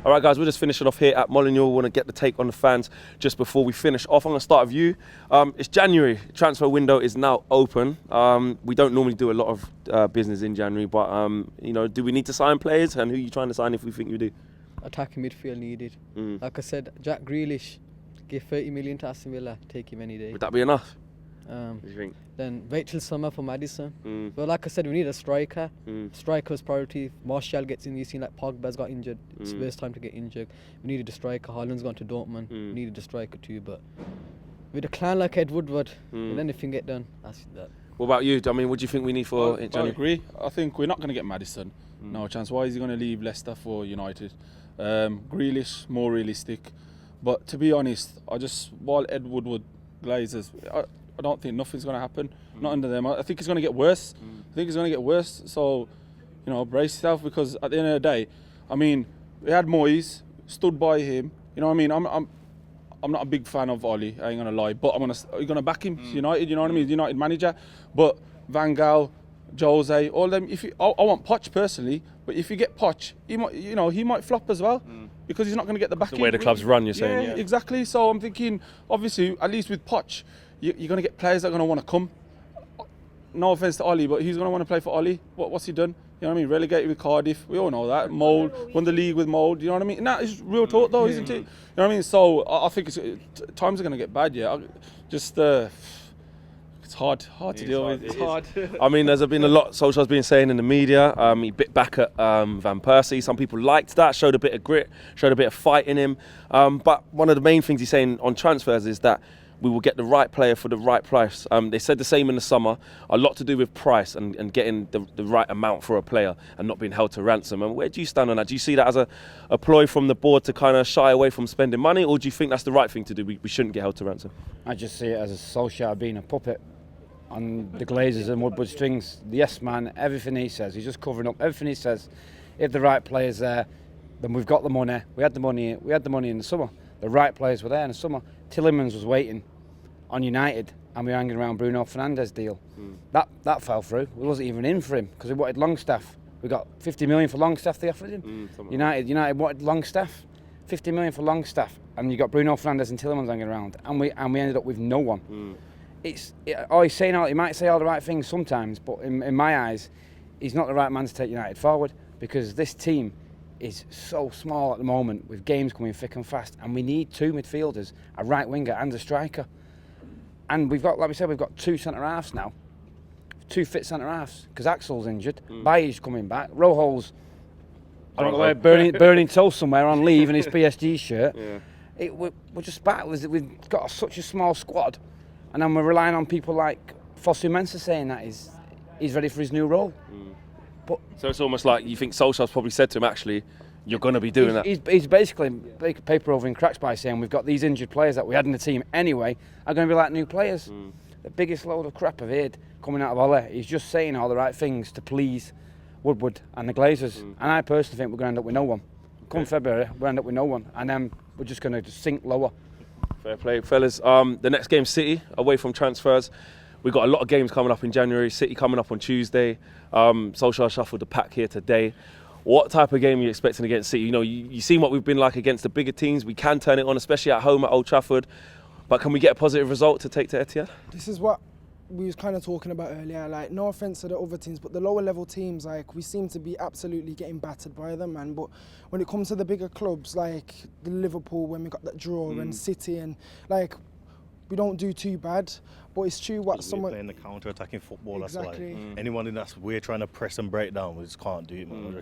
All right, guys, we're just finishing off here at Molineux. We want to get the take on the fans just before we finish off. I'm going to start with you. It's January. Transfer window is now open. We don't normally do a lot of business in January, but you know, do we need to sign players? And who are you trying to sign if we think you do? Attacking midfield needed. Like I said, Jack Grealish, give 30 million to Aston Villa, take him any day. Would that be enough? What do you think? Then wait till summer for Maddison. But like I said, we need a striker. Striker's priority. If Martial gets in, you've seen like Pogba's got injured. It's first time to get injured. We needed a striker. Haaland's gone to Dortmund. We needed a striker too. But with a clan like Ed Woodward, then anything get done. That's that. What about you? I mean, what do you think we need for January? I agree. I think we're not going to get Maddison. No chance. Why is he going to leave Leicester for United? Grealish, more realistic. But to be honest, while Ed Woodward Glazers, I don't think nothing's going to happen. Not under them. I think it's going to get worse. I think it's going to get worse. So, you know, brace yourself, because at the end of the day, I mean, we had Moyes, stood by him. You know what I mean? I'm not a big fan of Oli, I ain't going to lie. But I'm gonna back him. United, you know what I mean? United manager. But Van Gaal, Jose, all them. I want Poch personally, but if you get Poch, he might flop as well, because he's not going to get the backing. The way the club's run, you're saying? Yeah, exactly. So I'm thinking, obviously, at least with Poch, you're going to get players that are going to want to come. No offence to Oli, but he's going to want to play for Oli. What's he done? You know what I mean? Relegated with Cardiff. We all know that. Mould. Won the league with Mould. You know what I mean? And that is real talk, though, isn't it? You know what I mean? So I think times are going to get bad, yeah. It's hard to deal with. It's hard. I mean, there's been a lot Solskjaer's been saying in the media. He bit back at Van Persie. Some people liked that, showed a bit of grit, showed a bit of fight in him. But one of the main things he's saying on transfers is that we will get the right player for the right price. They said the same in the summer. A lot to do with price and getting the right amount for a player and not being held to ransom. And where do you stand on that? Do you see that as a ploy from the board to kind of shy away from spending money, or do you think that's the right thing to do? We shouldn't get held to ransom. I just see it as a Solskjaer being a puppet on the Glazers and Woodward strings. The yes man, everything he says, he's just covering up everything he says. If the right players there, then we've got the money. We had the money in the summer. The right players were there in the summer. Tielemans was waiting on United, and we were hanging around Bruno Fernandes deal. That fell through. We wasn't even in for him because we wanted Longstaff. We got 50 million for Longstaff. They offered him. United wanted Longstaff, 50 million for Longstaff, and you got Bruno Fernandes and Tielemans hanging around, and we ended up with no one. He's saying he might say all the right things sometimes, but in my eyes, he's not the right man to take United forward, because this team is so small at the moment with games coming thick and fast, and we need two midfielders, a right winger and a striker. And we've got, like we said, we've got two centre halves now, two fit centre halves, because Axel's injured, Bailly's coming back, Rojo's I don't know where, burning toast somewhere on leave in his PSG shirt. We're just back. We've got such a small squad, and then we're relying on people like Fosu Mensah saying that he's ready for his new role. But so it's almost like you think Solskjaer's probably said to him, actually, you're going to be doing that. He's basically paper over in cracks by saying we've got these injured players that we had in the team anyway are going to be like new players. The biggest load of crap I've heard coming out of Ole. He's just saying all the right things to please Woodward and the Glazers. And I personally think we're going to end up with no one. Come February, we'll end up with no one. And then we're just going to sink lower. Fair play, fellas. The next game's City, away from transfers. We've got a lot of games coming up in January. City coming up on Tuesday. Solskjaer shuffled the pack here today. What type of game are you expecting against City? You know, you've seen what we've been like against the bigger teams. We can turn it on, especially at home at Old Trafford. But can we get a positive result to take to Etihad? This is what we was kind of talking about earlier. Like, no offence to the other teams, but the lower level teams, like, we seem to be absolutely getting battered by them, man. But when it comes to the bigger clubs, like the Liverpool, when we got that draw, and City, and like, we don't do too bad. But it's true what someone... playing the counter-attacking football, exactly. That's like anyone in that we're trying to press and break down, we just can't do it, man.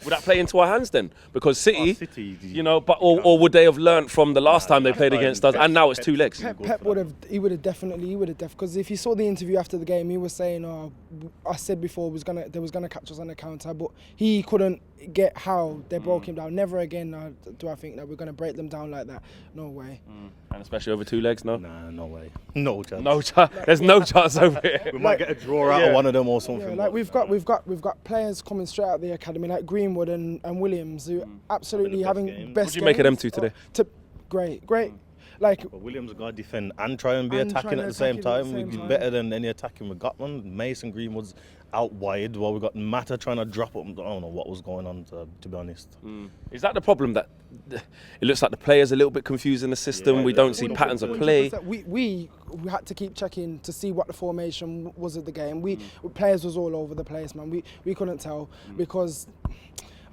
Would that play into our hands then? Because City, you know, but or would they have learnt from the last time they played against us, and now it's two legs? Pep would have definitely, because if you saw the interview after the game, he was saying, I said before they was gonna catch us on the counter, but he couldn't get how they broke him down. Never again do I think that we're gonna break them down like that. No way. And especially over two legs, no? Nah, no way. No chance. No chance. There's no chance over here. We might get a draw out of one of them or something. Yeah, like we've got players coming straight out of the academy like Greenwood and Williams who absolutely having best. What do you make of them two today? Great. like But Williams got to defend and try and be And attacking trying at to the same attack it at the time. same We're time. better than any attacking we got, man. Mason Greenwood's out wide while we got Mata trying to drop up. I don't know what was going on, to be honest. Is that the problem, that it looks like the players are a little bit confused in the system? Yeah, we don't see patterns of play. 100%. We had to keep checking to see what the formation was of the game. Players was all over the place, man. We couldn't tell because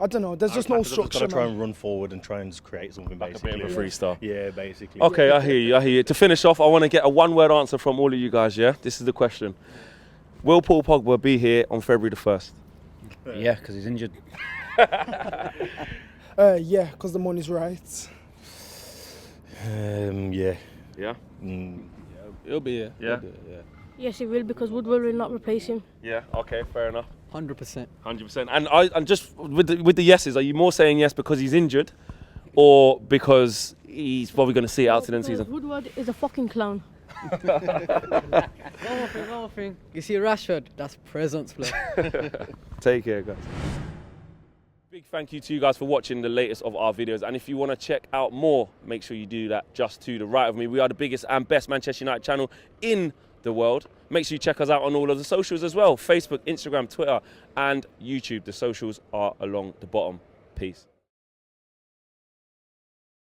I don't know. There's just no structure, Got to try man. and run forward and try and just create something, Like a basically. bit of a freestyle. Yeah, basically. Okay, I hear you. To finish off, I want to get a one-word answer from all of you guys, yeah? This is the question. Will Paul Pogba be here on February the 1st? Yeah, because he's injured. Yeah, because the money's right. Yeah. Yeah? He'll be here. Yeah. Yes, he will, because Woodward will not replace him. Yeah, okay, fair enough. 100%. 100%. And just with the yeses, are you more saying yes because he's injured or because he's probably going to see it out to the end Because season? Woodward is a fucking clown. One more thing. You see Rashford? That's presence play. Take care, guys. Big thank you to you guys for watching the latest of our videos. And if you want to check out more, make sure you do that just to the right of me. We are the biggest and best Manchester United channel in the world. Make sure you check us out on all of the socials as well. Facebook, Instagram, Twitter, and YouTube. The socials are along the bottom. Peace.